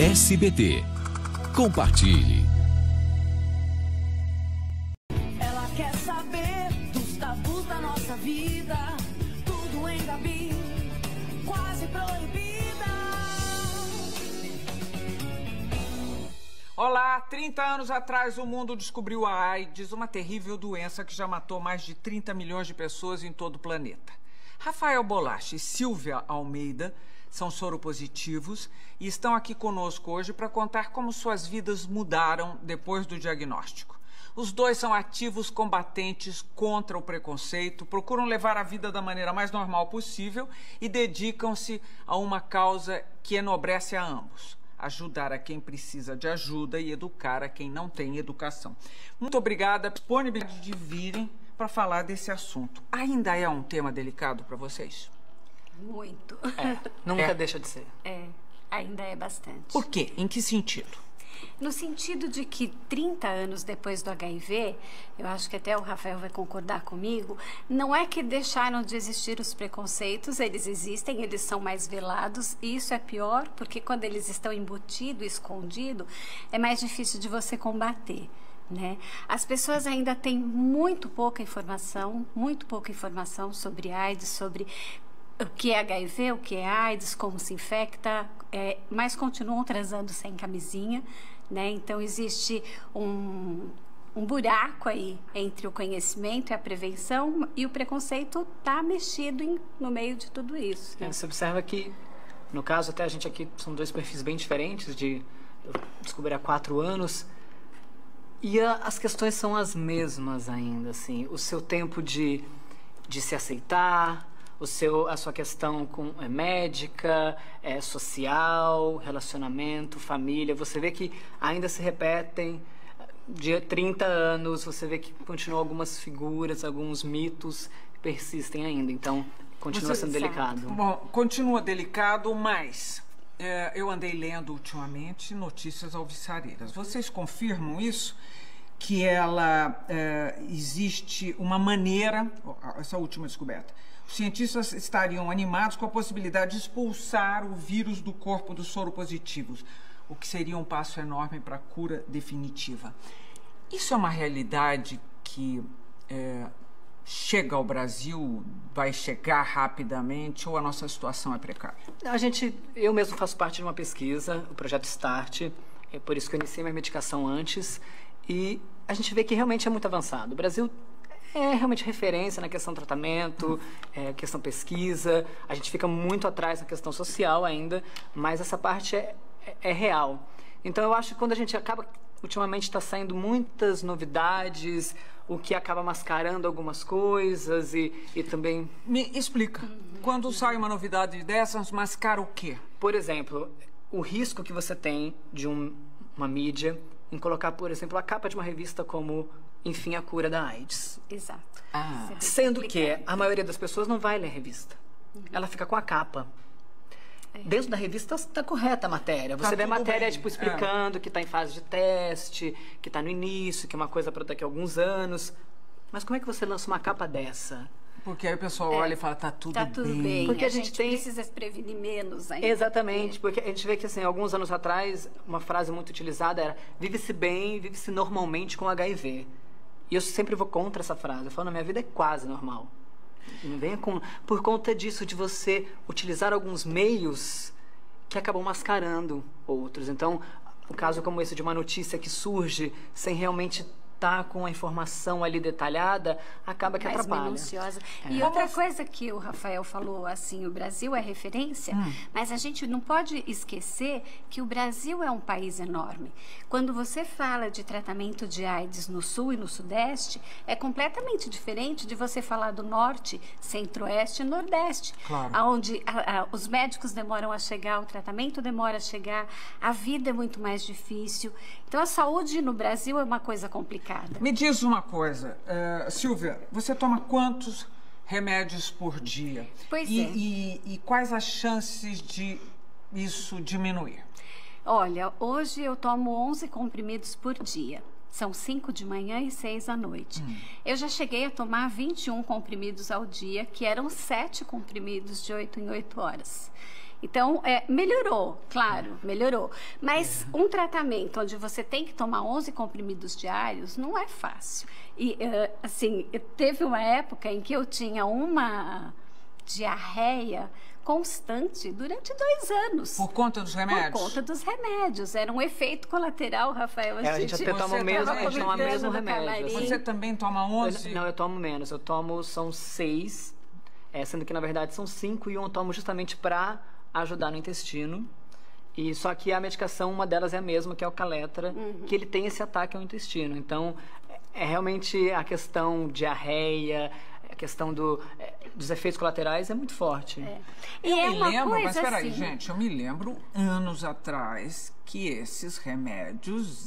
SBT. Compartilhe. Ela quer saber dos tabus da nossa vida, tudo em Gabi, quase proibida. Olá, 30 anos atrás o mundo descobriu a AIDS, uma terrível doença que já matou mais de 30 milhões de pessoas em todo o planeta. Rafael Bolache e Silvia Almeida são soropositivos e estão aqui conosco hoje para contar como suas vidas mudaram depois do diagnóstico. Os dois são ativos combatentes contra o preconceito, procuram levar a vida da maneira mais normal possível e dedicam-se a uma causa que enobrece a ambos: ajudar a quem precisa de ajuda e educar a quem não tem educação. Muito obrigada pela disponibilidade de virem para falar desse assunto. Ainda é um tema delicado para vocês? Muito. Nunca deixa de ser. Ainda é bastante. Por quê? Em que sentido? No sentido de que 30 anos depois do HIV, eu acho que até o Rafael vai concordar comigo, não é que deixaram de existir os preconceitos, eles existem, eles são mais velados, e isso é pior, porque quando eles estão embutidos, escondidos, é mais difícil de você combater, né? As pessoas ainda têm muito pouca informação sobre AIDS, sobre o que é HIV, o que é AIDS, como se infecta, mas continuam transando sem camisinha, né? Então existe um buraco aí entre o conhecimento e a prevenção, e o preconceito está mexido no meio de tudo isso, né? Você observa que, no caso, até a gente aqui são dois perfis bem diferentes, eu descobri há 4 anos, e as questões são as mesmas ainda, assim. O seu tempo de se aceitar, a sua questão médica, social, relacionamento, família, você vê que ainda se repetem de 30 anos, você vê que continuam algumas figuras, alguns mitos persistem ainda, então continua sendo delicado. Bom, continua delicado, mas eu andei lendo ultimamente notícias alvissareiras. Vocês confirmam isso? Que existe uma maneira, essa última descoberta, os cientistas estariam animados com a possibilidade de expulsar o vírus do corpo dos soropositivos, o que seria um passo enorme para a cura definitiva. Isso é uma realidade que chega ao Brasil, vai chegar rapidamente, ou a nossa situação é precária? Eu mesmo faço parte de uma pesquisa, o projeto START, é por isso que eu iniciei minha medicação antes, e a gente vê que realmente é muito avançado. O Brasil é realmente referência na questão tratamento, questão pesquisa. A gente fica muito atrás na questão social ainda, mas essa parte é real. Então eu acho que quando a gente ultimamente está saindo muitas novidades, o que acaba mascarando algumas coisas e também... Me explica, quando sai uma novidade dessas, mascara o quê? Por exemplo, o risco que você tem de uma mídia em colocar, por exemplo, a capa de uma revista como Enfim, a Cura da AIDS. Exato. Sendo que a maioria das pessoas não vai ler a revista. Ela fica com a capa. Dentro da revista está correta a matéria. Você vê a matéria explicando que está em fase de teste, que está no início, que é uma coisa para daqui a alguns anos. Mas como é que você lança uma capa dessa? Porque aí o pessoal olha e fala, tá tudo bem. Porque a gente precisa se prevenir menos ainda. Exatamente, porque a gente vê que, assim, alguns anos atrás, uma frase muito utilizada era: vive-se bem, vive-se normalmente com HIV. E eu sempre vou contra essa frase. Eu falo, na minha vida é quase normal. Não venha por conta disso, de você utilizar alguns meios que acabam mascarando outros. Então, um caso como esse de uma notícia que surge sem realmente estar com a informação ali detalhada, acaba que atrapalha. Mais minuciosa. E outra coisa que o Rafael falou, assim, o Brasil é referência, mas a gente não pode esquecer que o Brasil é um país enorme. Quando você fala de tratamento de AIDS no Sul e no Sudeste, é completamente diferente de você falar do Norte, Centro-Oeste e Nordeste. Claro. Onde os médicos demoram a chegar, o tratamento demora a chegar, a vida é muito mais difícil. Então, a saúde no Brasil é uma coisa complicada. Me diz uma coisa, Silvia, você toma quantos remédios por dia? Pois e quais as chances de isso diminuir? Olha, hoje eu tomo 11 comprimidos por dia. São 5 de manhã e 6 à noite. Eu já cheguei a tomar 21 comprimidos ao dia, que eram 7 comprimidos de 8 em 8 horas. Então, melhorou, claro, melhorou. Mas um tratamento onde você tem que tomar 11 comprimidos diários não é fácil. E, assim, teve uma época em que eu tinha uma diarreia constante durante 2 anos. Por conta dos remédios? Por conta dos remédios. Era um efeito colateral, Rafael. A gente até toma o mesmo remédio. Você também toma 11? Não, eu tomo menos. São 6, sendo que na verdade são 5 e eu tomo justamente para ajudar no intestino. E só que a medicação, uma delas é a mesma, que é o Caletra, que ele tem esse ataque ao intestino. Então, é realmente a questão diarreia, a questão dos efeitos colaterais é muito forte. E eu me lembro, coisa mas peraí, assim, gente, eu me lembro anos atrás que esses remédios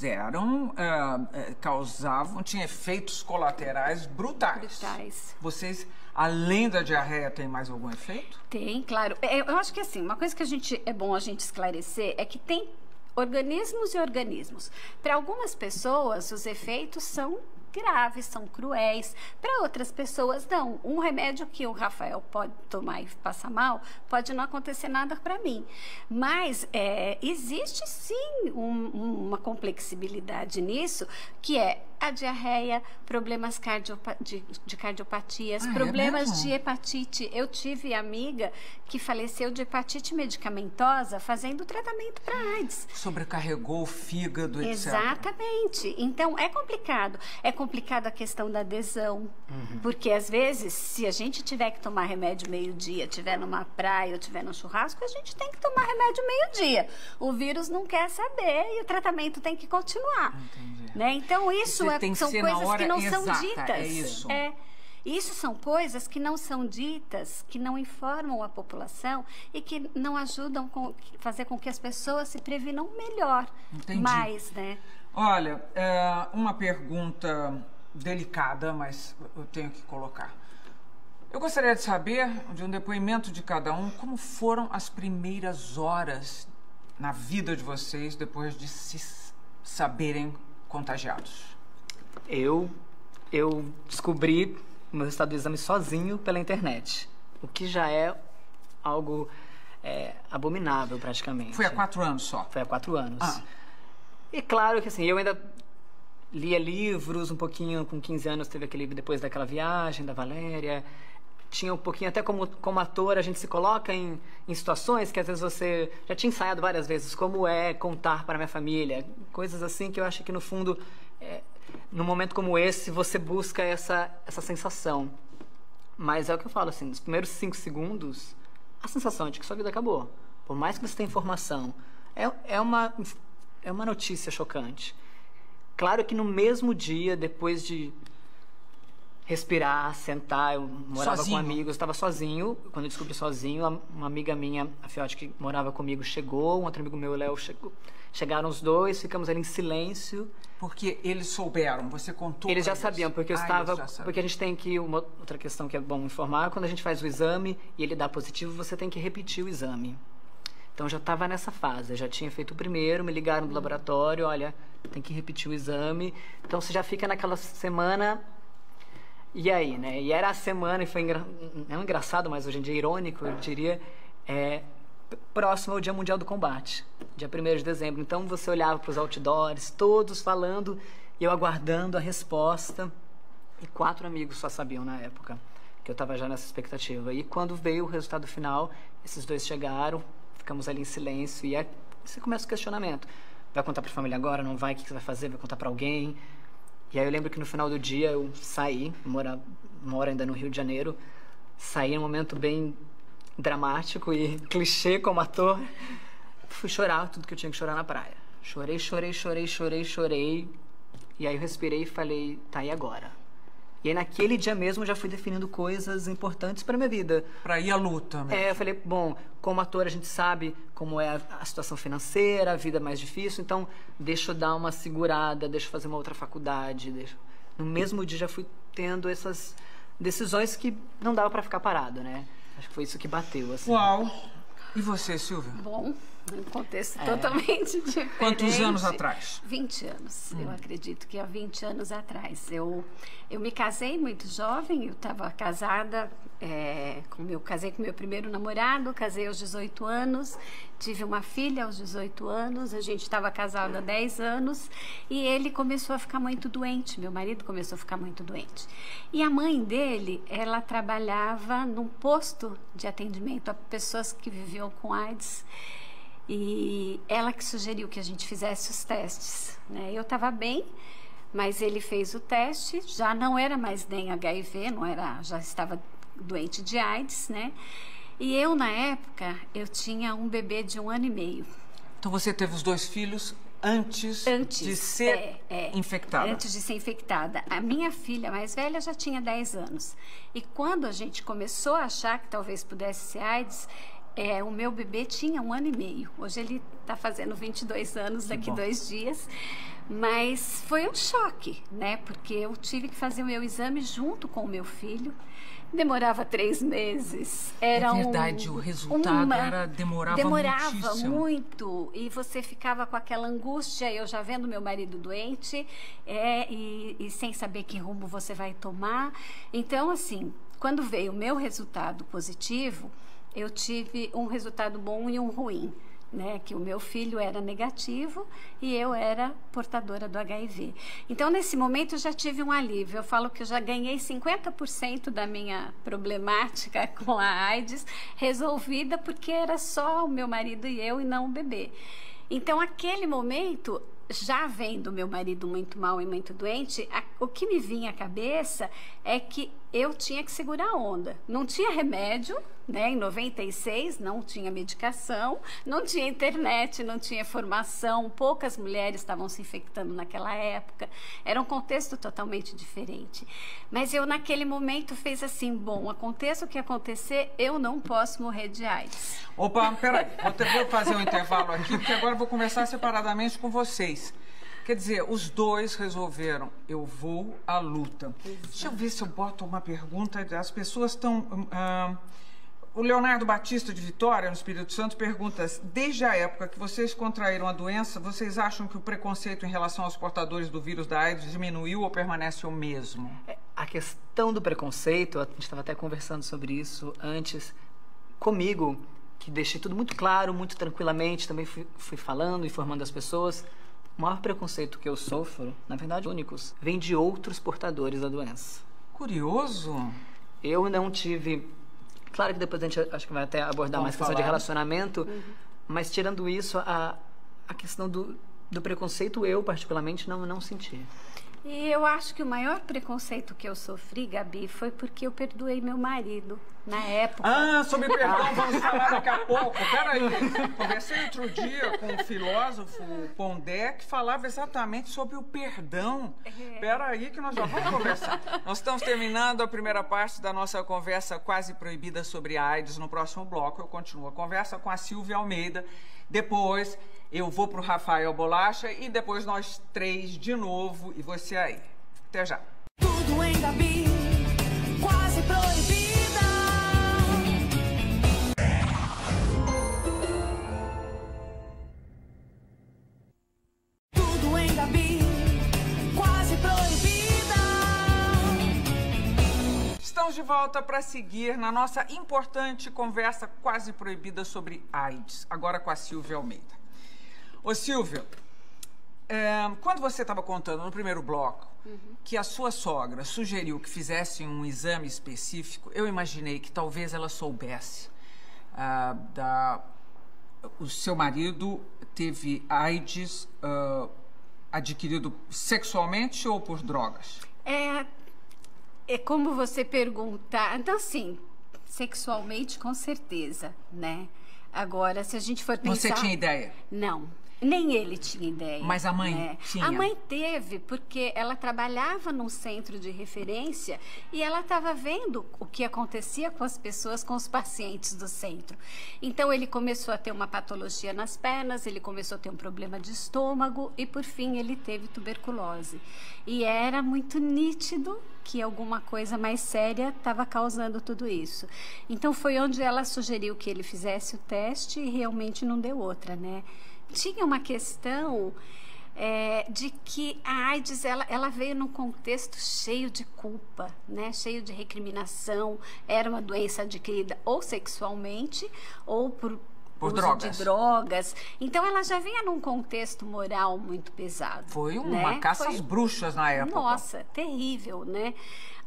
tinham efeitos colaterais brutais. Vocês, além da diarreia, tem mais algum efeito? Tem, claro. Eu acho que assim, uma coisa que é bom a gente esclarecer é que tem organismos e organismos. Para algumas pessoas, os efeitos são graves, são cruéis. Para outras pessoas, não. Um remédio que o Rafael pode tomar e passar mal, pode não acontecer nada para mim. Mas existe sim uma complexibilidade nisso, que é a diarreia, problemas de cardiopatias, problemas de hepatite. Eu tive amiga que faleceu de hepatite medicamentosa fazendo tratamento para AIDS. Sobrecarregou o fígado, etc. Exatamente. Então, é complicado. É complicado a questão da adesão. Porque, às vezes, se a gente tiver que tomar remédio meio-dia, estiver numa praia ou estiver no churrasco, a gente tem que tomar remédio meio-dia. O vírus não quer saber e o tratamento tem que continuar. Entendi. Né? Então, isso são coisas que não são ditas. É isso. Isso são coisas que não são ditas, que não informam a população e que não ajudam a fazer com que as pessoas se previnam melhor. Entendi. Mais, né? Olha, uma pergunta delicada, mas eu tenho que colocar. Eu gostaria de saber, de um depoimento de cada um, como foram as primeiras horas na vida de vocês depois de se saberem contagiados. Eu descobri o meu resultado do exame sozinho pela internet, o que já é algo abominável praticamente. Foi há 4 anos só? Foi há 4 anos. E claro que assim, eu ainda lia livros um pouquinho, com 15 anos teve aquele livro depois daquela viagem da Valéria. Tinha um pouquinho, até como ator, a gente se coloca em situações que às vezes você já tinha ensaiado várias vezes, como é contar para minha família, coisas assim que eu acho que no fundo, num momento como esse, você busca essa sensação. Mas é o que eu falo, assim, nos primeiros 5 segundos, a sensação é de que sua vida acabou. Por mais que você tenha informação, é uma notícia chocante. Claro que no mesmo dia, depois de respirar, sentar, eu morava com amigos, estava sozinho. Quando eu descobri sozinho, uma amiga minha, a Fiote, que morava comigo, chegou, um outro amigo meu, o Léo, chegou. Chegaram os dois, ficamos ali em silêncio. Porque eles souberam, você contou? Eles já sabiam, porque eu estava... Porque a gente tem que... Uma outra questão que é bom informar, quando a gente faz o exame e ele dá positivo, você tem que repetir o exame. Então, já estava nessa fase, eu já tinha feito o primeiro, me ligaram do laboratório, olha, tem que repetir o exame. Então, você já fica naquela semana... E aí, né? E era a semana, e foi não engraçado, mas hoje em dia é irônico, eu diria, próximo ao Dia Mundial do Combate, dia 1º de dezembro. Então, você olhava para os outdoors, todos falando, e eu aguardando a resposta. E 4 amigos só sabiam na época, que eu estava já nessa expectativa. E quando veio o resultado final, esses 2 chegaram, ficamos ali em silêncio, e aí você começa o questionamento. Vai contar para a família agora? Não vai? O que você vai fazer? Vai contar para alguém? E aí eu lembro que no final do dia eu saí, moro ainda no Rio de Janeiro, saí num momento bem dramático e clichê como ator, fui chorar tudo que eu tinha que chorar na praia. Chorei, e aí eu respirei e falei, tá, e agora? E aí naquele dia mesmo eu já fui definindo coisas importantes para minha vida. Para ir à luta mesmo. Eu falei, bom, como ator a gente sabe como é a situação financeira, a vida é mais difícil, então deixa eu dar uma segurada, deixa eu fazer uma outra faculdade. No mesmo dia já fui tendo essas decisões que não dava para ficar parado, né? Acho que foi isso que bateu, assim. Uau! E você, Silvia? Bom, Um contexto totalmente diferente. Quantos anos atrás? 20 anos. Eu acredito que há 20 anos atrás. Eu me casei muito jovem, eu estava casada, casei com meu primeiro namorado, casei aos 18 anos, tive uma filha aos 18 anos, a gente estava casado há 10 anos e ele começou a ficar muito doente, meu marido começou a ficar muito doente. E a mãe dele, ela trabalhava num posto de atendimento a pessoas que viviam com AIDS. E ela que sugeriu que a gente fizesse os testes, né? Eu estava bem, mas ele fez o teste, já não era mais nem HIV, já estava doente de AIDS, né? E eu, na época, eu tinha um bebê de 1 ano e meio. Então você teve os 2 filhos antes de ser infectada? Antes de ser infectada. A minha filha mais velha já tinha 10 anos. E quando a gente começou a achar que talvez pudesse ser AIDS, o meu bebê tinha 1 ano e meio. Hoje ele está fazendo 22 anos daqui 2 dias. Mas foi um choque, né? Porque eu tive que fazer o meu exame junto com o meu filho. Demorava 3 meses. Era verdade, o resultado demorava muitíssimo. Muito. E você ficava com aquela angústia, eu já vendo meu marido doente, e sem saber que rumo você vai tomar. Então, assim, quando veio o meu resultado positivo, eu tive um resultado bom e um ruim, né? Que o meu filho era negativo e eu era portadora do HIV. Então, nesse momento, eu já tive um alívio. Eu falo que eu já ganhei 50% da minha problemática com a AIDS resolvida porque era só o meu marido e eu e não o bebê. Então, aquele momento, já vendo meu marido muito mal e muito doente, o que me vinha à cabeça é que eu tinha que segurar a onda. Não tinha remédio, né? Em 96 não tinha medicação, não tinha internet, não tinha formação, poucas mulheres estavam se infectando naquela época, era um contexto totalmente diferente. Mas eu naquele momento fiz assim, bom, aconteça o que acontecer, eu não posso morrer de AIDS. Opa, peraí, vou fazer um intervalo aqui, porque agora eu vou conversar separadamente com vocês. Quer dizer, os 2 resolveram, eu vou à luta. Exato. Deixa eu ver se eu boto uma pergunta, as pessoas estão... O Leonardo Batista de Vitória, no Espírito Santo, pergunta, desde a época que vocês contraíram a doença, vocês acham que o preconceito em relação aos portadores do vírus da AIDS diminuiu ou permanece o mesmo? A questão do preconceito, a gente estava até conversando sobre isso antes, comigo, que deixei tudo muito claro, muito tranquilamente, também fui falando, informando as pessoas. O maior preconceito que eu sofro, na verdade, únicos, vem de outros portadores da doença. Curioso. Eu não tive... Claro que depois a gente acho que vai até abordar mais questão de relacionamento, mas tirando isso, a questão do preconceito, eu particularmente não senti. E eu acho que o maior preconceito que eu sofri, Gabi, foi porque eu perdoei meu marido na época. Sobre perdão vamos falar daqui a pouco. Peraí, conversei outro dia com um filósofo, Pondé, que falava exatamente sobre o perdão. Peraí que nós já vamos conversar. Nós estamos terminando a primeira parte da nossa conversa quase proibida sobre a AIDS. No próximo bloco eu continuo a conversa com a Silvia Almeida. Depois eu vou para o Rafael Bolacha e depois nós 3 de novo e você aí. Até já. Tudo em Gabi, quase proibida. Tudo em Gabi, quase proibida. Estamos de volta para seguir na nossa importante conversa quase proibida sobre AIDS, agora com a Silvia Almeida. Ô Silvia, quando você estava contando no primeiro bloco que a sua sogra sugeriu que fizesse um exame específico, eu imaginei que talvez ela soubesse o seu marido teve AIDS adquirido sexualmente ou por drogas? É como você perguntar. Então, assim, sexualmente, com certeza, né? Agora, se a gente for pensar... Você tinha ideia? Não. Nem ele tinha ideia. Mas a mãe né? tinha? A mãe teve, porque ela trabalhava num centro de referência e ela estava vendo o que acontecia com as pessoas, com os pacientes do centro. Então, ele começou a ter uma patologia nas pernas, ele começou a ter um problema de estômago e, por fim, ele teve tuberculose. E era muito nítido que alguma coisa mais séria estava causando tudo isso. Então, foi onde ela sugeriu que ele fizesse o teste e realmente não deu outra, né? Tinha uma questão de que a AIDS ela veio num contexto cheio de culpa, né? Cheio de recriminação. Era uma doença adquirida ou sexualmente ou por uso drogas. de drogas. Então, ela já vinha num contexto moral muito pesado. Foi uma caça às bruxas na época. Nossa, terrível, né?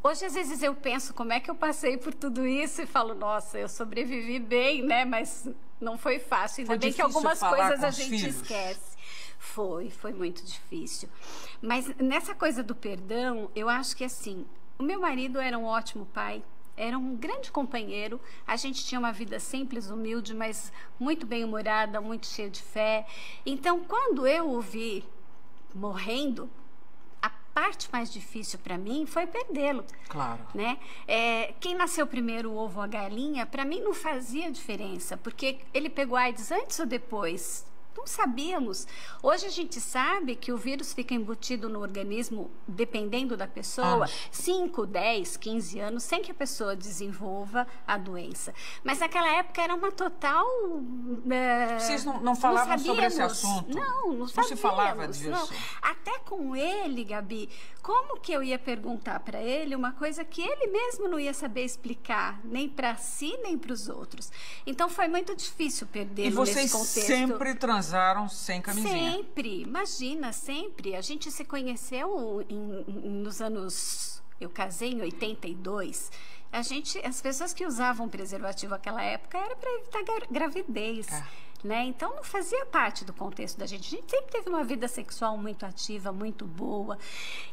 Hoje, às vezes, eu penso como é que eu passei por tudo isso e falo, nossa, eu sobrevivi bem, né? Mas não foi fácil. Ainda bem que algumas coisas a gente esquece. Foi muito difícil. Mas nessa coisa do perdão, eu acho que assim, o meu marido era um ótimo pai, era um grande companheiro, a gente tinha uma vida simples, humilde, mas muito bem-humorada, muito cheia de fé. Então, quando eu o vi morrendo, a parte mais difícil para mim foi perdê-lo. Claro. Né? Quem nasceu primeiro, o ovo ou a galinha, para mim não fazia diferença, porque ele pegou AIDS antes ou depois. Não sabíamos. Hoje a gente sabe que o vírus fica embutido no organismo, dependendo da pessoa, 5, 10, 15 anos, sem que a pessoa desenvolva a doença. Mas naquela época era uma total... Vocês não falavam sobre esse assunto? Não se falava disso? Não. Até com ele, Gabi, como que eu ia perguntar para ele uma coisa que ele mesmo não ia saber explicar, nem para si, nem para os outros. Então foi muito difícil perdê-lo nesse contexto. E vocês sempre transaram sem camisinha? Sempre, imagina, sempre. A gente se conheceu nos anos... Eu casei em 82. As pessoas que usavam preservativo naquela época era para evitar gravidez. Né? Então, não fazia parte do contexto da gente. A gente sempre teve uma vida sexual muito ativa, muito boa.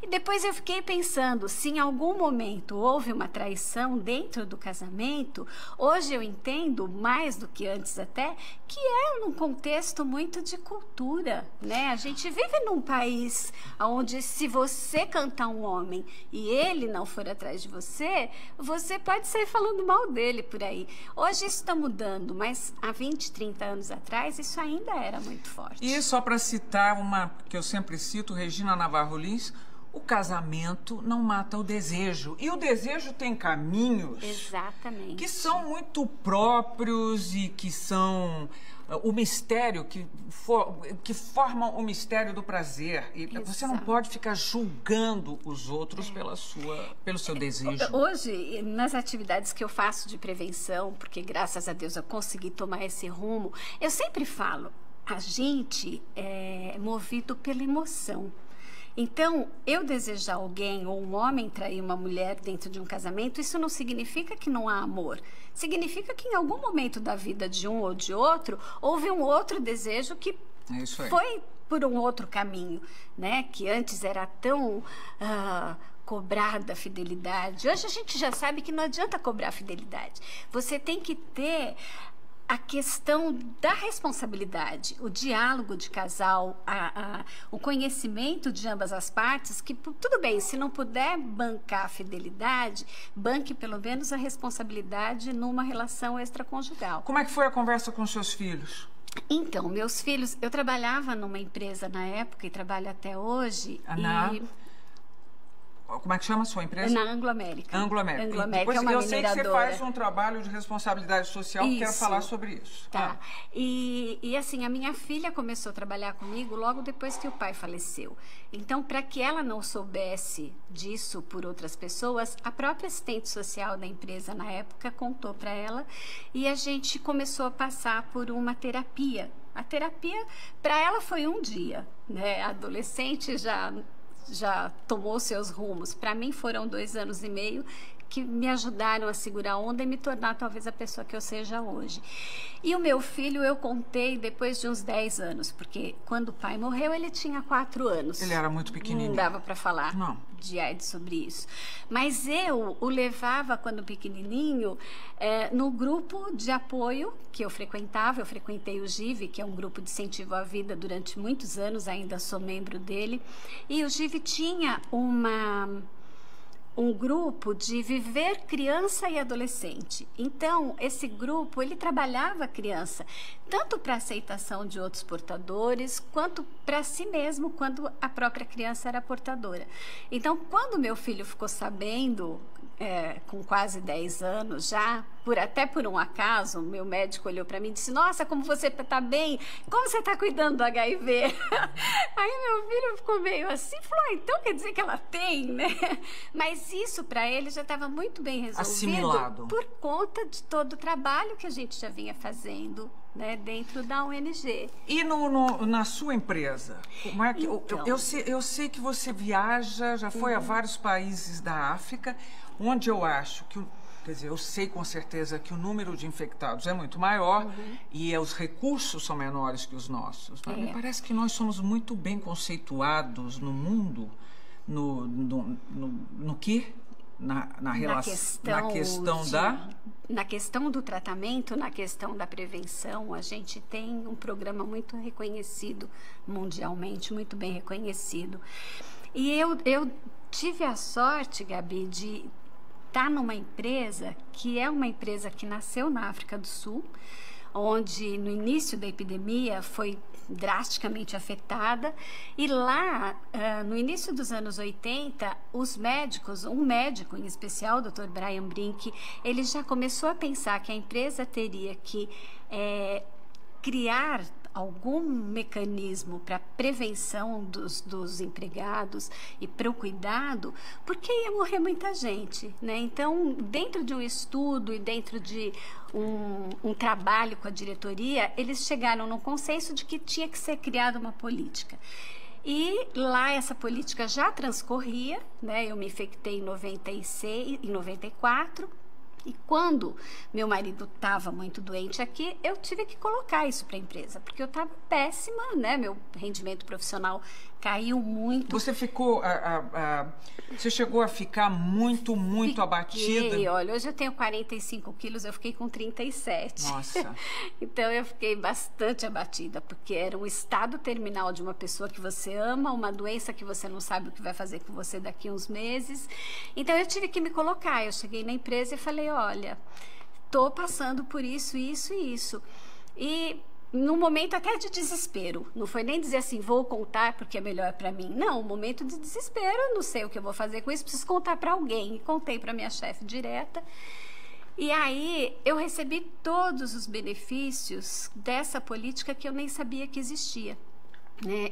E depois eu fiquei pensando, se em algum momento houve uma traição dentro do casamento, hoje eu entendo, mais do que antes até, que é num contexto muito de cultura, né? A gente vive num país onde, se você cantar um homem e ele não for atrás de você, você pode sair falando mal dele por aí. Hoje isso está mudando, mas há 20, 30 anos atrás, isso ainda era muito forte. E só para citar uma que eu sempre cito, Regina Navarro Lins, o casamento não mata o desejo. E o desejo tem caminhos... Exatamente. Que são muito próprios e que são o mistério, que formam o mistério do prazer. E você não pode ficar julgando os outros pelo seu desejo. Hoje, nas atividades que eu faço de prevenção, porque graças a Deus eu consegui tomar esse rumo, eu sempre falo, a gente é movido pela emoção. Então, eu desejar alguém ou um homem trair uma mulher dentro de um casamento, isso não significa que não há amor. Significa que em algum momento da vida de um ou de outro, houve um outro desejo que foi por um outro caminho, né? Que antes era tão cobrada a fidelidade. Hoje a gente já sabe que não adianta cobrar a fidelidade. Você tem que ter a questão da responsabilidade, o diálogo de casal, o conhecimento de ambas as partes, que tudo bem, se não puder bancar a fidelidade, banque pelo menos a responsabilidade numa relação extraconjugal. Como é que foi a conversa com seus filhos? Então, meus filhos, eu trabalhava numa empresa na época e trabalho até hoje. Como é que chama a sua empresa? Na Anglo-América. Anglo-América. Depois, é uma eu sei que você faz mineradora. um trabalho de responsabilidade social, quero falar sobre isso. Tá. E assim, a minha filha começou a trabalhar comigo logo depois que o pai faleceu. Então, para que ela não soubesse disso por outras pessoas, a própria assistente social da empresa na época contou para ela e a gente começou a passar por uma terapia. A terapia, para ela, foi um dia, né? A adolescente já tomou seus rumos. Para mim foram 2 anos e meio que me ajudaram a segurar a onda e me tornar talvez a pessoa que eu seja hoje. E o meu filho eu contei depois de uns 10 anos, porque quando o pai morreu ele tinha 4 anos. Ele era muito pequenininho. Não dava para falar Não. de AIDS sobre isso. Mas eu o levava, quando pequenininho, no grupo de apoio que eu frequentava. Eu frequentei o GIV, que é um grupo de incentivo à vida durante muitos anos, ainda sou membro dele. E o GIV tinha um grupo de viver criança e adolescente. Então, esse grupo, ele trabalhava a criança, tanto para aceitação de outros portadores, quanto para si mesmo, quando a própria criança era portadora. Então, quando meu filho ficou sabendo, com quase 10 anos já, até por um acaso, meu médico olhou para mim e disse: nossa, como você está bem, como você está cuidando do HIV? Aí meu filho ficou meio assim, falou: então quer dizer que ela tem, né? Mas isso para ele já estava muito bem resolvido, assimilado, por conta de todo o trabalho que a gente já vinha fazendo, né, dentro da ONG. E na sua empresa? Como é que, Então, eu sei que você viaja, já foi a vários países da África, onde eu acho que, quer dizer, eu sei com certeza que o número de infectados é muito maior e os recursos são menores que os nossos. Mas me parece que nós somos muito bem conceituados no mundo, no que? Na questão do tratamento, na questão da prevenção. A gente tem um programa muito reconhecido mundialmente, muito bem reconhecido. E eu tive a sorte, Gabi, de estar numa empresa que é uma empresa que nasceu na África do Sul, onde no início da epidemia foi drasticamente afetada, e lá, no início dos anos 80, os médicos, um médico em especial, o Dr. Brian Brink, ele já começou a pensar que a empresa teria que criar algum mecanismo para prevenção dos empregados e para o cuidado, porque ia morrer muita gente, né? Então, dentro de um estudo e dentro de um trabalho com a diretoria, eles chegaram no consenso de que tinha que ser criada uma política. E lá essa política já transcorria, né? Eu me infectei em 94. E quando meu marido estava muito doente aqui, eu tive que colocar isso para a empresa, porque eu estava péssima, né? Meu rendimento profissional caiu muito. Você ficou, você chegou a ficar muito abatida? Olha, hoje eu tenho 45 quilos, eu fiquei com 37. Nossa. Então eu fiquei bastante abatida, porque era um estado terminal de uma pessoa que você ama, uma doença que você não sabe o que vai fazer com você daqui a uns meses. Então eu tive que me colocar. Eu cheguei na empresa e falei: olha, tô passando por isso, isso e isso. E num momento até de desespero, não foi nem dizer assim, vou contar porque é melhor para mim. Não, um momento de desespero, não sei o que eu vou fazer com isso, preciso contar para alguém. E contei para minha chefe direta. E aí eu recebi todos os benefícios dessa política que eu nem sabia que existia.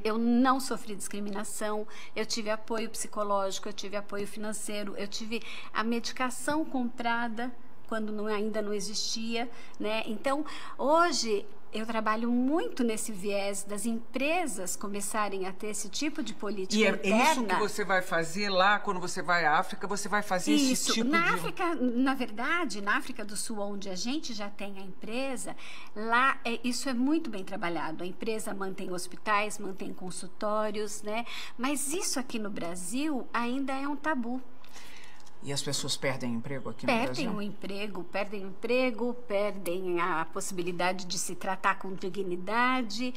Eu não sofri discriminação, eu tive apoio psicológico, eu tive apoio financeiro, eu tive a medicação comprada quando ainda não existia, né? Então, hoje eu trabalho muito nesse viés das empresas começarem a ter esse tipo de política interna. E é isso que você vai fazer lá, quando você vai à África, você vai fazer esse tipo na África, na verdade, na África do Sul, onde a gente já tem a empresa, lá isso é muito bem trabalhado. A empresa mantém hospitais, mantém consultórios, né? Mas isso aqui no Brasil ainda é um tabu. E as pessoas perdem emprego aqui no Brasil? Perdem o emprego, perdem a possibilidade de se tratar com dignidade,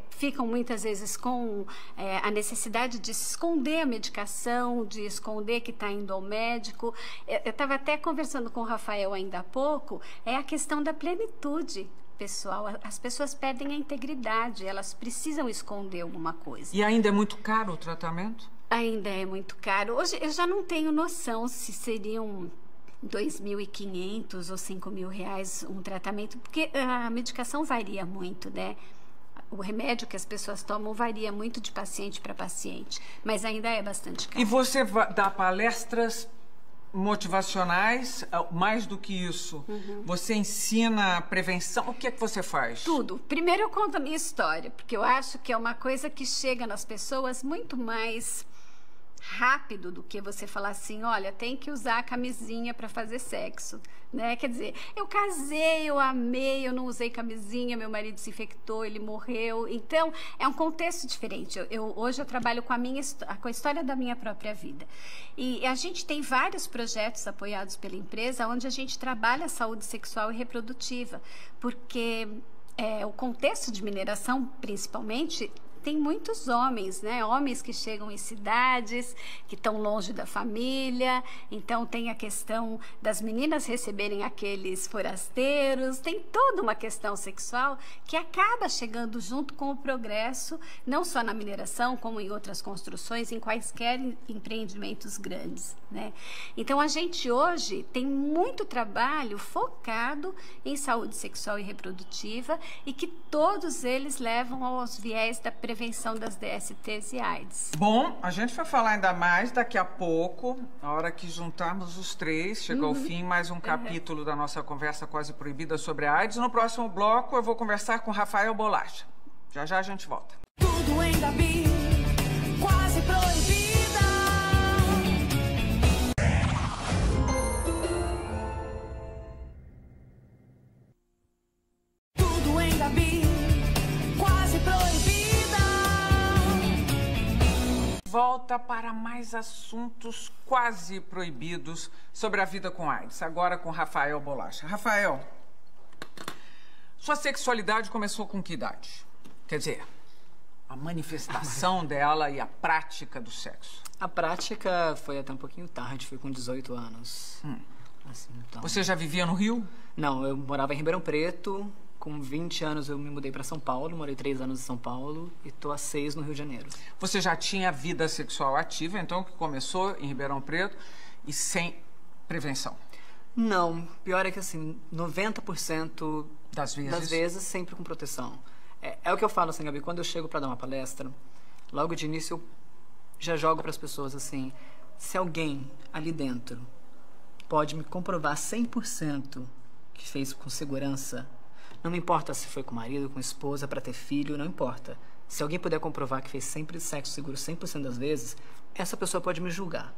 ficam muitas vezes com a necessidade de se esconder a medicação, de esconder que está indo ao médico. Eu estava até conversando com o Rafael ainda há pouco, é a questão da plenitude pessoal. As pessoas perdem a integridade, elas precisam esconder alguma coisa. E ainda é muito caro o tratamento? Ainda é muito caro. Hoje eu já não tenho noção se seriam 2.500 ou R$5.000 um tratamento, porque a medicação varia muito, né? O remédio que as pessoas tomam varia muito de paciente para paciente, mas ainda é bastante caro. E você dá palestras motivacionais, mais do que isso, você ensina prevenção, o que é que você faz? Tudo. Primeiro eu conto a minha história, porque eu acho que é uma coisa que chega nas pessoas muito mais rápido do que você falar assim, olha, tem que usar a camisinha para fazer sexo, né? Quer dizer, eu casei, eu amei, eu não usei camisinha, meu marido se infectou, ele morreu. Então, é um contexto diferente. Hoje eu trabalho com com a história da minha própria vida. E a gente tem vários projetos apoiados pela empresa onde a gente trabalha a saúde sexual e reprodutiva, porque o contexto de mineração, principalmente, tem muitos homens, né? Homens que chegam em cidades, que estão longe da família. Então, tem a questão das meninas receberem aqueles forasteiros. Tem toda uma questão sexual que acaba chegando junto com o progresso, não só na mineração, como em outras construções, em quaisquer empreendimentos grandes, né? Então, a gente hoje tem muito trabalho focado em saúde sexual e reprodutiva e que todos eles levam aos viés da prevenção das DSTs e AIDS. Bom, a gente vai falar ainda mais daqui a pouco, a hora que juntarmos os três, chega ao fim mais um capítulo da nossa conversa quase proibida sobre a AIDS. No próximo bloco eu vou conversar com Rafael Bolacha. Já já a gente volta. Tudo em Gabi, quase proibida. Tudo em Gabi, quase proibida. Volta para mais assuntos quase proibidos sobre a vida com AIDS. Agora com Rafael Bolacha. Rafael, sua sexualidade começou com que idade? Quer dizer, a manifestação dela e a prática do sexo. A prática foi até um pouquinho tarde, foi com 18 anos. Assim, então... Você já vivia no Rio? Não, eu morava em Ribeirão Preto. Com 20 anos eu me mudei para São Paulo, morei 3 anos em São Paulo e tô há 6 no Rio de Janeiro. Você já tinha vida sexual ativa, então, que começou em Ribeirão Preto e sem prevenção? Não, pior é que assim, 90% das vezes sempre com proteção. É o que eu falo assim, Gabi, quando eu chego para dar uma palestra, logo de início eu já jogo para as pessoas assim, se alguém ali dentro pode me comprovar 100% que fez com segurança, não me importa se foi com marido, com esposa, para ter filho, não importa. Se alguém puder comprovar que fez sempre sexo seguro 100% das vezes, essa pessoa pode me julgar.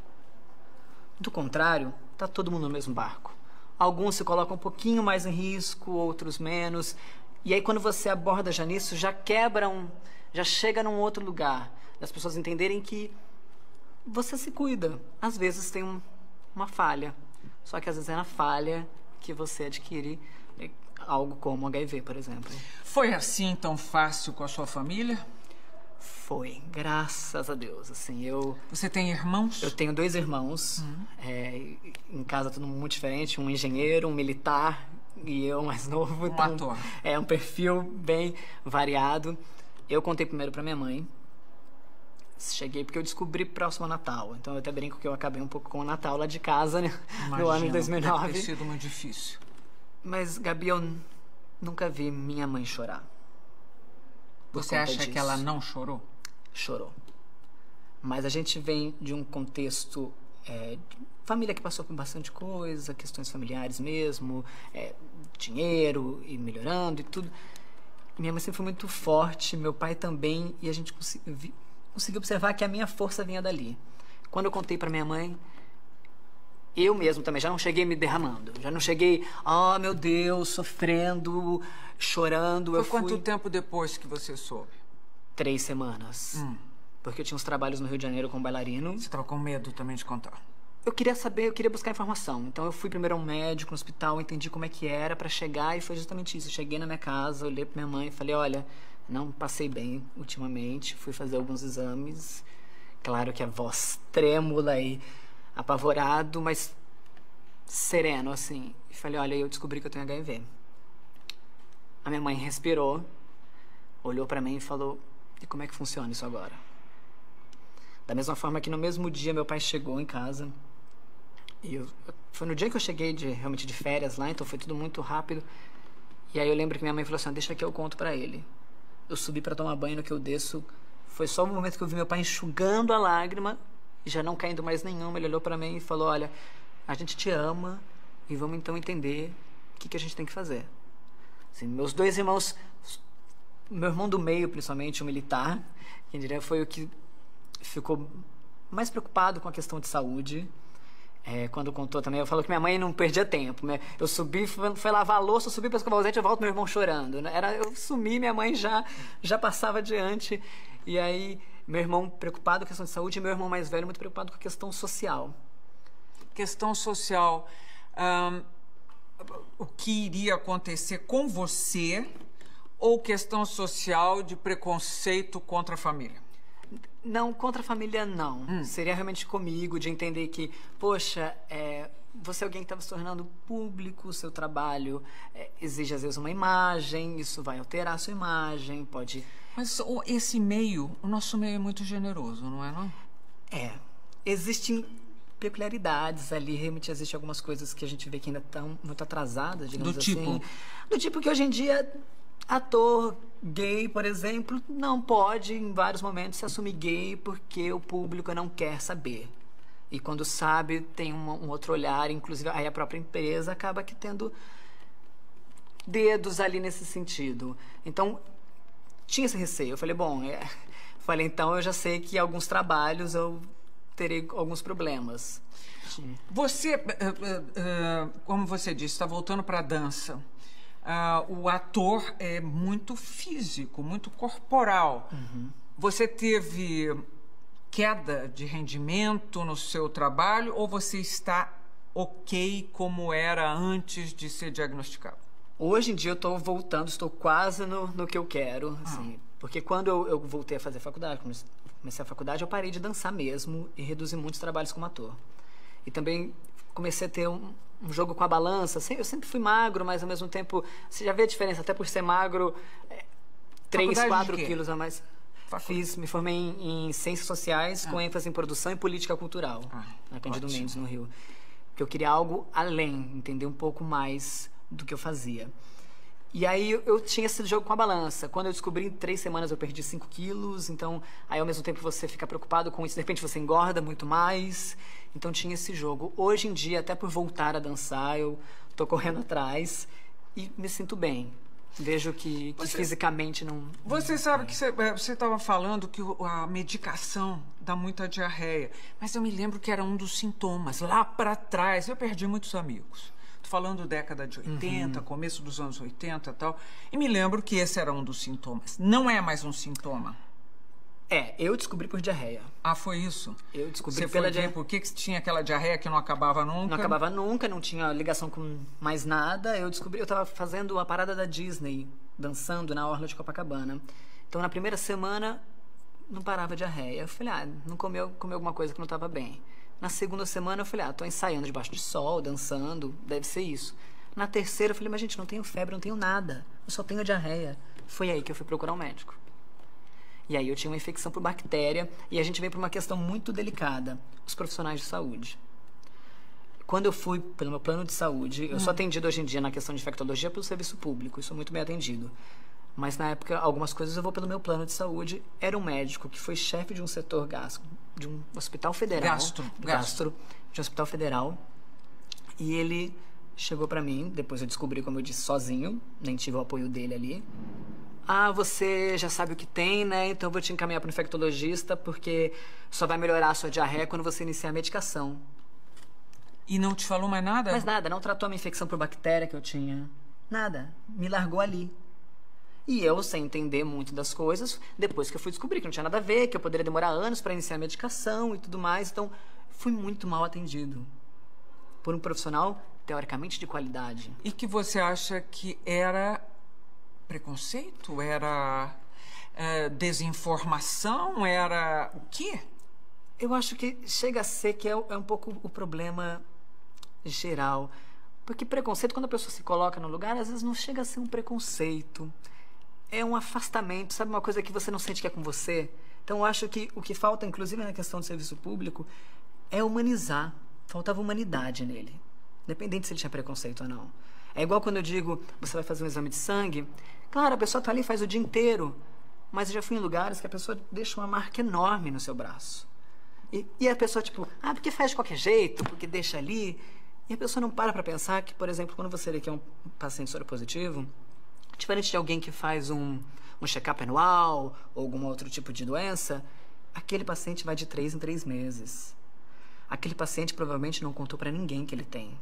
Do contrário, tá todo mundo no mesmo barco. Alguns se colocam um pouquinho mais em risco, outros menos. E aí quando você aborda já nisso, já já chega num outro lugar. Das pessoas entenderem que você se cuida. Às vezes tem uma falha. Só que às vezes é na falha que você adquire algo como HIV, por exemplo. Foi assim tão fácil com a sua família? Foi, graças a Deus. Assim, Você tem irmãos? Eu tenho 2 irmãos. Em casa tudo muito diferente. Um engenheiro, um militar e eu mais novo. Um ator. É um perfil bem variado. Eu contei primeiro pra minha mãe. Cheguei porque eu descobri próximo ao Natal. Então eu até brinco que eu acabei um pouco com o Natal lá de casa, né? No ano de 2009. Deve ter sido muito difícil. Mas, Gabi, eu nunca vi minha mãe chorar. Você acha que ela não chorou? Chorou. Mas a gente vem de um contexto de família que passou por bastante coisa, questões familiares mesmo, dinheiro e melhorando e tudo. Minha mãe sempre foi muito forte, meu pai também, e a gente conseguiu observar que a minha força vinha dali. Quando eu contei pra minha mãe, eu mesmo também já não cheguei me derramando. Já não cheguei, meu Deus, sofrendo, chorando. Foi quanto tempo depois que você soube? 3 semanas. Porque eu tinha uns trabalhos no Rio de Janeiro como bailarino. Você estava com medo também de contar? Eu queria saber, eu queria buscar informação. Então eu fui primeiro a um médico no hospital, entendi como é que era pra chegar e foi justamente isso. Eu cheguei na minha casa, olhei pra minha mãe e falei, olha, não passei bem ultimamente, fui fazer alguns exames. Claro que a voz trêmula e apavorado, mas sereno, assim. E falei, olha, eu descobri que eu tenho HIV. A minha mãe respirou, olhou pra mim e falou, e como é que funciona isso agora? Da mesma forma que no mesmo dia meu pai chegou em casa, e foi no dia que eu cheguei realmente de férias lá, então foi tudo muito rápido. E aí eu lembro que minha mãe falou assim, deixa que eu conto pra ele. Eu subi pra tomar banho, no que eu desço, foi só o momento que eu vi meu pai enxugando a lágrima, e já não caindo mais nenhuma, ele olhou pra mim e falou, olha, a gente te ama e vamos então entender o que a gente tem que fazer. Assim, meus 2 irmãos, meu irmão do meio, principalmente, o militar, quem diria, foi o que ficou mais preocupado com a questão de saúde. Quando contou também, eu falo que minha mãe não perdia tempo, né? Eu subi, foi lavar a louça, eu subi para escovar os dentes, eu volto meu irmão chorando, né? Eu sumi, minha mãe já passava adiante. E aí, meu irmão preocupado com a questão de saúde e meu irmão mais velho muito preocupado com a questão social. Questão social. O que iria acontecer com você ou questão social de preconceito contra a família? Não, contra a família não. Seria realmente comigo, de entender que, poxa, você é alguém que está se tornando público, o seu trabalho exige às vezes uma imagem, isso vai alterar a sua imagem, pode... Mas esse meio, o nosso meio é muito generoso, não é, não? Existem peculiaridades ali, realmente existem algumas coisas que a gente vê que ainda estão muito atrasadas, digamos assim. Do tipo que hoje em dia, ator gay, por exemplo, não pode, em vários momentos, se assumir gay porque o público não quer saber. E quando sabe, tem um outro olhar, inclusive aí a própria empresa acaba que tendo dedos ali nesse sentido. Então, tinha esse receio. Eu falei, então eu já sei que alguns trabalhos eu terei alguns problemas. Você, como você disse, está voltando para a dança. O ator é muito físico, muito corporal. Você teve queda de rendimento no seu trabalho ou você está ok como era antes de ser diagnosticado? Hoje em dia eu estou voltando, estou quase no que eu quero, assim, porque quando eu voltei a fazer faculdade, comecei a faculdade, eu parei de dançar mesmo e reduzi muitos trabalhos como ator. E também comecei a ter um jogo com a balança. Eu sempre fui magro, mas ao mesmo tempo, você já vê a diferença, até por ser magro, 3, 4 quilos a mais. Me formei em Ciências Sociais, com ênfase em Produção e Política Cultural, na Cândido Mendes, no Rio. Porque eu queria algo além, entender um pouco mais do que eu fazia. E aí eu tinha esse jogo com a balança. Quando eu descobri, em 3 semanas eu perdi 5 quilos, então aí ao mesmo tempo você fica preocupado com isso, de repente você engorda muito mais. Então tinha esse jogo. Hoje em dia, até por voltar a dançar, eu tô correndo atrás e me sinto bem. Vejo que fisicamente não... Você sabe que você estava falando que a medicação dá muita diarreia, mas eu me lembro que era um dos sintomas. Lá para trás, eu perdi muitos amigos. Tô falando década de 80, começo dos anos 80 e tal. E me lembro que esse era um dos sintomas. Não é mais um sintoma? Eu descobri por diarreia. Ah, foi isso? Eu descobri pela diarreia. Por que tinha aquela diarreia que não acabava nunca? Não acabava nunca, não tinha ligação com mais nada. Eu tava fazendo a parada da Disney, dançando na orla de Copacabana. Então, na primeira semana, não parava a diarreia. Eu falei, não comeu alguma coisa que não estava bem. Na segunda semana, eu falei, tô ensaiando debaixo de sol, dançando, deve ser isso. Na terceira, eu falei, mas gente, não tenho febre, não tenho nada. Eu só tenho diarreia. Foi aí que eu fui procurar um médico. E aí eu tinha uma infecção por bactéria e a gente veio para uma questão muito delicada, os profissionais de saúde. Quando eu fui pelo meu plano de saúde, eu sou atendido hoje em dia na questão de infectologia pelo serviço público, eu sou muito bem atendido. Mas na época, algumas coisas eu vou pelo meu plano de saúde. Era um médico que foi chefe de um setor de um hospital federal. Gastro. De um hospital federal. E ele chegou para mim, depois eu descobri, como eu disse, sozinho, nem tive o apoio dele ali. Você já sabe o que tem, né? Então eu vou te encaminhar para um infectologista, porque só vai melhorar a sua diarreia quando você iniciar a medicação. E não te falou mais nada? Mais nada, não tratou a minha infecção por bactéria que eu tinha. Nada, me largou ali. E eu, sem entender muito das coisas, depois que eu fui descobrir que não tinha nada a ver, que eu poderia demorar anos para iniciar a medicação e tudo mais, então fui muito mal atendido por um profissional, teoricamente, de qualidade. E que você acha que era preconceito? Era desinformação? Era o quê? Eu acho que chega a ser que é um pouco o problema geral. Porque preconceito, quando a pessoa se coloca no lugar, às vezes não chega a ser um preconceito. É um afastamento, sabe? Uma coisa que você não sente que é com você. Então, eu acho que o que falta, inclusive na questão do serviço público, é humanizar. Faltava humanidade nele. Independente se ele tinha preconceito ou não. É igual quando eu digo, você vai fazer um exame de sangue. Claro, a pessoa tá ali, faz o dia inteiro. Mas eu já fui em lugares que a pessoa deixa uma marca enorme no seu braço. E a pessoa, tipo, porque faz de qualquer jeito, porque deixa ali. E a pessoa não para pensar que, por exemplo, quando você vê que é um paciente soropositivo, diferente de alguém que faz um check-up anual ou algum outro tipo de doença, aquele paciente vai de 3 em 3 meses. Aquele paciente provavelmente não contou pra ninguém que ele tem.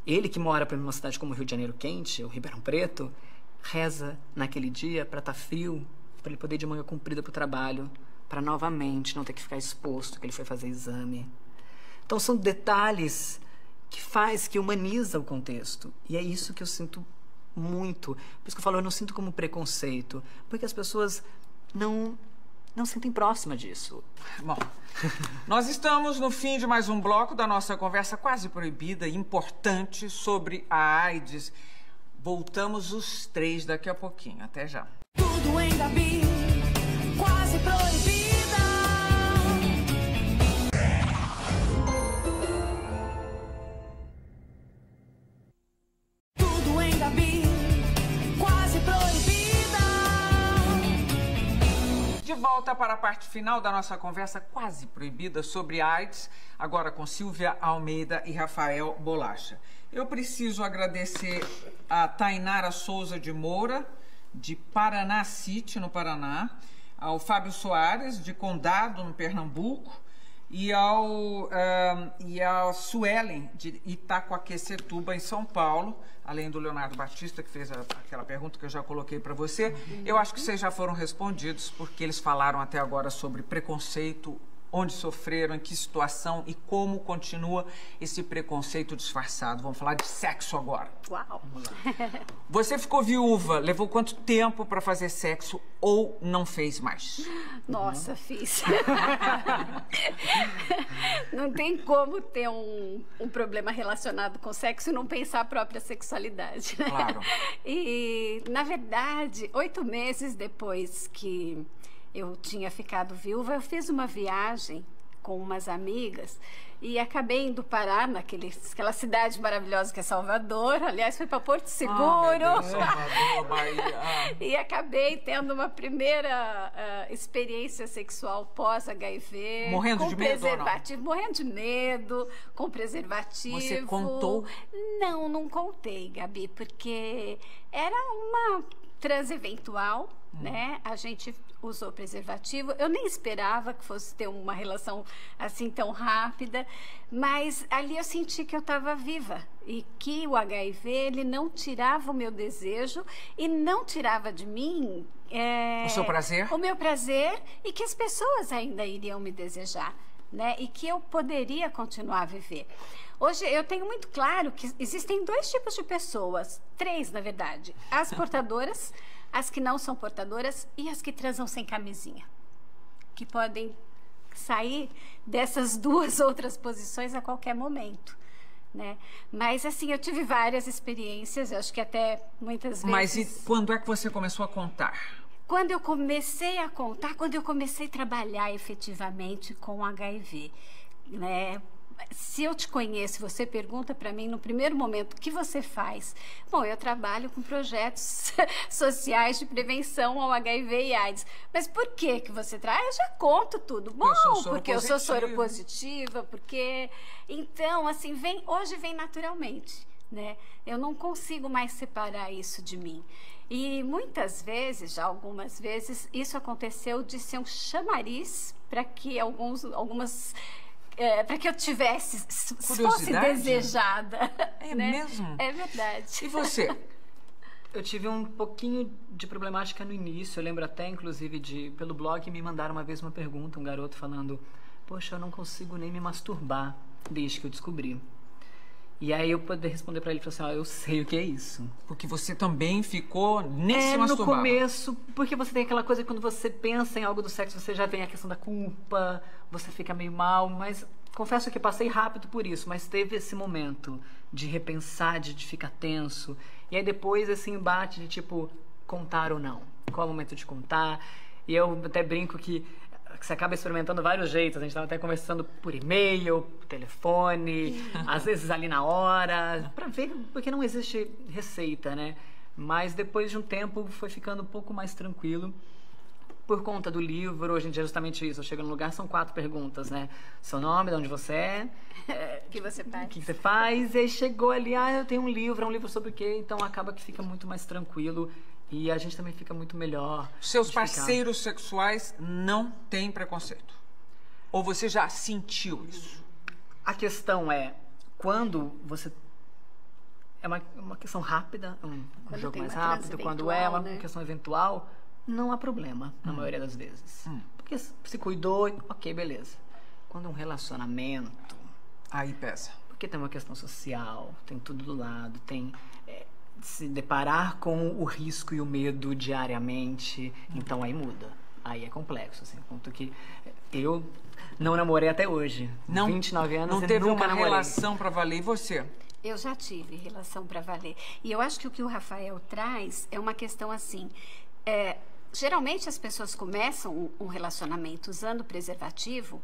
Ele que mora pra uma cidade como o Rio de Janeiro quente, ou Ribeirão Preto, reza naquele dia pra estar frio, pra ele poder ir de manga comprida pro trabalho, pra novamente não ter que ficar exposto que ele foi fazer exame. Então são detalhes que humaniza o contexto. E é isso que eu sinto muito. Por isso que eu falo, eu não sinto como preconceito, porque as pessoas não sentem próxima disso. Bom, nós estamos no fim de mais um bloco da nossa conversa quase proibida, importante, sobre a AIDS. Voltamos os 3 daqui a pouquinho. Até já. Tudo em Gabi, quase proibida. Tudo em Gabi, quase proibida. De volta para a parte final da nossa conversa quase proibida sobre AIDS, agora com Silvia Almeida e Rafael Bolacha. Eu preciso agradecer a Tainara Souza de Moura, de Paraná City, no Paraná, ao Fábio Soares, de Condado, no Pernambuco, e a Suelen, de Itacoaquecetuba, em São Paulo, além do Leonardo Batista, que fez aquela pergunta que eu já coloquei para você. Eu acho que vocês já foram respondidos, porque eles falaram até agora sobre preconceito, onde sofreram, em que situação e como continua esse preconceito disfarçado. Vamos falar de sexo agora. Uau! Você ficou viúva, levou quanto tempo para fazer sexo ou não fez mais? Nossa, fiz. Não tem como ter um problema relacionado com sexo e não pensar a própria sexualidade, né? Claro. E, na verdade, 8 meses depois que eu tinha ficado viúva, eu fiz uma viagem com umas amigas e acabei indo parar naquela cidade maravilhosa que é Salvador. Aliás, fui para Porto Seguro. Deus, Salvador, Bahia. E acabei tendo uma primeira experiência sexual pós-HIV. Morrendo de medo ou não? Morrendo de medo, com preservativo. Você contou? Não contei, Gabi, porque era uma transeventual, né? A gente usou preservativo. Eu nem esperava que fosse ter uma relação assim tão rápida, mas ali eu senti que eu estava viva e que o HIV ele não tirava o meu desejo e não tirava de mim o seu prazer? O meu prazer, e que as pessoas ainda iriam me desejar, né? E que eu poderia continuar a viver. Hoje eu tenho muito claro que existem 2 tipos de pessoas, 3 na verdade: as portadoras, as que não são portadoras e as que transam sem camisinha, que podem sair dessas 2 outras posições a qualquer momento, né? Mas assim, eu tive várias experiências, eu acho que até muitas vezes... Mas e quando é que você começou a contar? Quando eu comecei a contar, quando eu comecei a trabalhar efetivamente com HIV, né? Se eu te conheço, você pergunta para mim no primeiro momento o que você faz. Bom, eu trabalho com projetos sociais de prevenção ao HIV e AIDS. Mas por que você traz? Eu já conto tudo. Bom, porque eu sou soropositiva, porque... Então, assim, hoje vem naturalmente, né? Eu não consigo mais separar isso de mim. E muitas vezes, já algumas vezes, isso aconteceu de ser um chamariz para que para que eu fosse desejada. É, né? mesmo? É verdade. E você? Eu tive um pouquinho de problemática no início. Eu lembro até, inclusive, pelo blog me mandaram uma vez uma pergunta, um garoto falando: poxa, eu não consigo nem me masturbar desde que eu descobri. E aí eu poder responder pra ele, assim, eu sei o que é isso. Porque você também ficou nem se masturbava. No começo, porque você tem aquela coisa que quando você pensa em algo do sexo, você já vem a questão da culpa, você fica meio mal, mas confesso que passei rápido por isso, mas teve esse momento de repensar, de ficar tenso. E aí depois esse embate de tipo, contar ou não. Qual é o momento de contar? E eu até brinco que você acaba experimentando vários jeitos. A gente estava até conversando por e-mail, por telefone, às vezes ali na hora, para ver, porque não existe receita, né? Mas depois de um tempo foi ficando um pouco mais tranquilo. Por conta do livro, hoje em dia é justamente isso. Eu chego no lugar, são 4 perguntas, né? Seu nome, de onde você é, o que você faz. O que você faz, e aí chegou ali, eu tenho um livro, é um livro sobre o quê? Então acaba que fica muito mais tranquilo E a gente também fica muito melhor. Seus de ficar- parceiros sexuais não têm preconceito? Ou você já sentiu isso? A questão é, quando você... É uma questão rápida, um Quando jogo tem mais uma rápido. Quando é uma transeventual, né? questão eventual, não há problema, na maioria das vezes. Porque se cuidou, ok, beleza. Quando é um relacionamento, Aí pesa. porque tem uma questão social, tem tudo do lado, tem se deparar com o risco e o medo diariamente, então aí muda. Aí é complexo, assim, ponto que eu não namorei até hoje. 29 anos Não e teve nunca uma namorei. relação pra valer. E você? Eu já tive relação para valer. E eu acho que o que o Rafael traz é uma questão assim. Geralmente as pessoas começam um relacionamento usando preservativo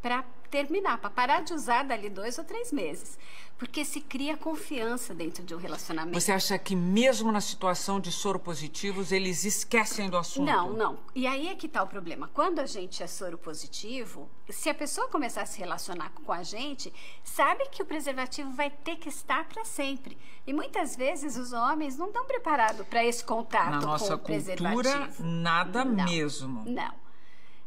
para terminar, para parar de usar dali 2 ou 3 meses. Porque se cria confiança dentro de um relacionamento. Você acha que mesmo na situação de soropositivos, eles esquecem do assunto? Não, não. E aí é que está o problema. Quando a gente é soro positivo, se a pessoa começar a se relacionar com a gente, sabe que o preservativo vai ter que estar para sempre. E muitas vezes os homens não estão preparados para esse contato Na com nossa o cultura, preservativo. nada Não, mesmo. Não.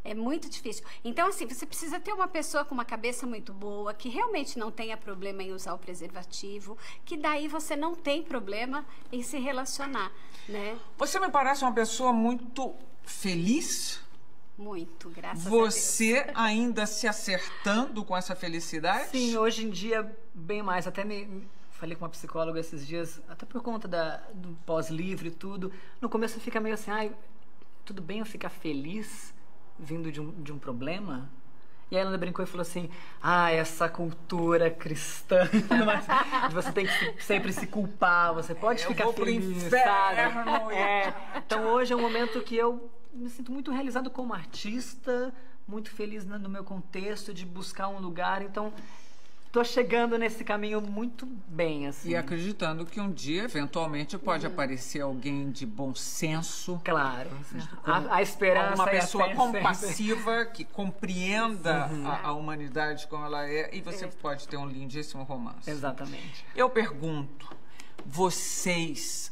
É muito difícil. Então, assim, você precisa ter uma pessoa com uma cabeça muito boa, que realmente não tenha problema em usar o preservativo, que daí você não tem problema em se relacionar, né? Você me parece uma pessoa muito feliz. Muito, graças a Deus. Você ainda se acertando com essa felicidade? Sim, hoje em dia, bem mais. Até falei com uma psicóloga esses dias, até por conta do pós-livre e tudo. No começo fica meio assim, ai, tudo bem eu ficar feliz vindo de um problema? E aí ela brincou e falou assim, essa cultura cristã, de você tem que sempre se culpar, você pode ficar vou pro feliz, inferno, sabe? Então hoje é um momento que eu me sinto muito realizado como artista, muito feliz no meu contexto de buscar um lugar, então tô chegando nesse caminho muito bem, assim. E acreditando que um dia, eventualmente, pode aparecer alguém de bom senso. Claro. A esperança Uma é pessoa sempre. compassiva que compreenda a humanidade como ela é, e você pode ter um lindíssimo romance. Exatamente. Eu pergunto, vocês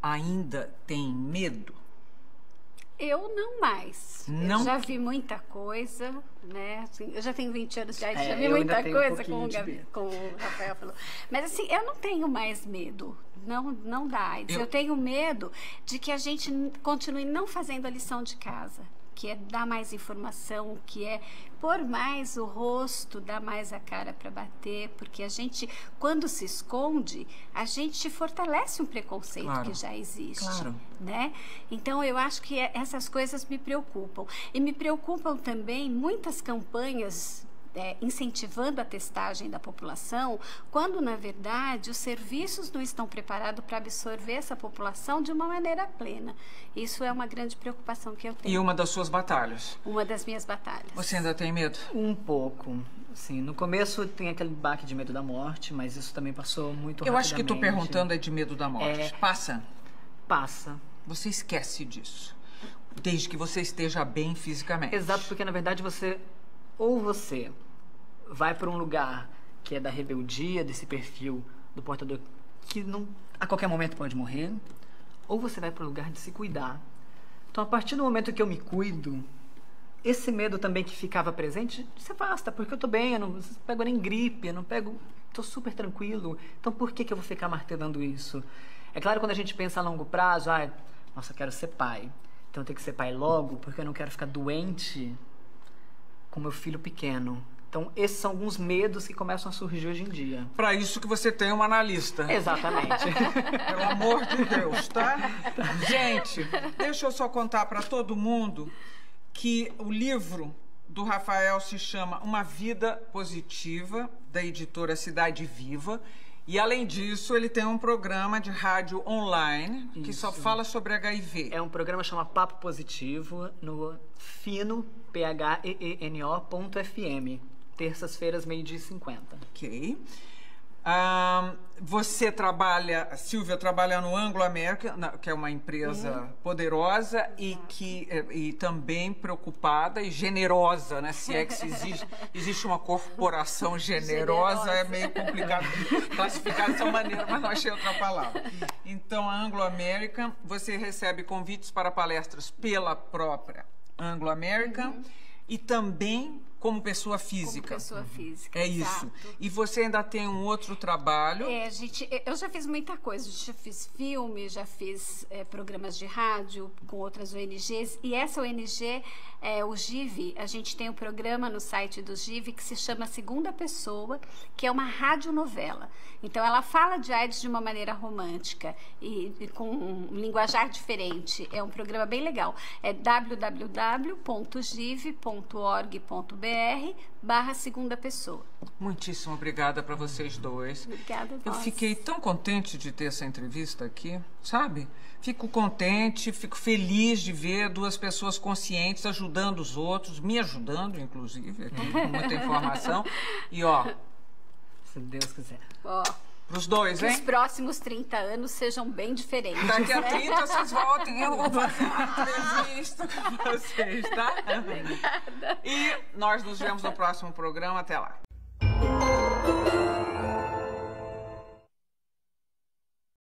ainda têm medo? Eu não mais. Não? Eu já vi muita coisa, né? Assim, eu já tenho 20 anos de idade, já vi eu ainda muita tenho um coisa, pouquinho como o Rafael falou. Mas assim, eu não tenho mais medo. Não dá AIDS. Eu tenho medo de que a gente continue não fazendo a lição de casa, que é dar mais informação, que é pôr mais o rosto, dar mais a cara para bater, porque a gente, quando se esconde, a gente fortalece um preconceito Claro. que já existe, Claro. né? Então eu acho que essas coisas me preocupam. E me preocupam também muitas campanhas incentivando a testagem da população, quando, na verdade, os serviços não estão preparados para absorver essa população de uma maneira plena. Isso é uma grande preocupação que eu tenho. E uma das suas batalhas? Uma das minhas batalhas. Você ainda tem medo? Um pouco. Assim, no começo tem aquele baque de medo da morte, mas isso também passou muito Eu acho que estou rapidamente. perguntando é de medo da morte. Passa? Passa. Você esquece disso. Desde que você esteja bem fisicamente. Exato, porque na verdade você vai para um lugar que é da rebeldia, desse perfil do portador que não, a qualquer momento pode morrer, ou você vai para um lugar de se cuidar. Então, a partir do momento que eu me cuido, esse medo também que ficava presente se afasta, porque eu tô bem, eu não pego nem gripe, eu não pego, tô super tranquilo. Então, por que eu vou ficar martelando isso? É claro, quando a gente pensa a longo prazo, nossa, eu quero ser pai. Então, eu tenho que ser pai logo, porque eu não quero ficar doente com meu filho pequeno. Então, esses são alguns medos que começam a surgir hoje em dia. Para isso que você tem um analista. Exatamente. Pelo amor de Deus, tá? Gente, deixa eu só contar para todo mundo que o livro do Rafael se chama Uma Vida Positiva, da editora Cidade Viva. E, além disso, ele tem um programa de rádio online que só fala sobre HIV. É um programa que chama Papo Positivo no Fino, PHEENO.FM. Terças-feiras, 12h50. Ok. Você trabalha, a Sílvia trabalha no Anglo American, que é uma empresa poderosa e também preocupada e generosa, né? Se é que existe uma corporação generosa, é meio complicado classificar dessa maneira, mas não achei outra palavra. Então, a Anglo American, você recebe convites para palestras pela própria Anglo American e também como pessoa física. Como pessoa física, É isso. exato. E você ainda tem um outro trabalho. Eu já fiz muita coisa. Já fiz filme, já fiz programas de rádio com outras ONGs. E essa ONG, o GIV, a gente tem um programa no site do GIV que se chama Segunda Pessoa, que é uma radionovela. Então, ela fala de AIDS de uma maneira romântica e com um linguajar diferente. É um programa bem legal. É www.give.org.br/segunda pessoa. Muitíssimo obrigada para vocês dois. Obrigada a Eu nós. fiquei tão contente de ter essa entrevista aqui, sabe? Fico contente, fico feliz de ver duas pessoas conscientes ajudando os outros, me ajudando, inclusive, aqui, com muita informação. E, ó, Se Deus quiser. Ó, pros dois, que os hein? próximos 30 anos sejam bem diferentes. Daqui a 30 vocês voltem, eu vou fazer uma entrevista com vocês, tá? Obrigada. E nós nos vemos no próximo programa. Até lá.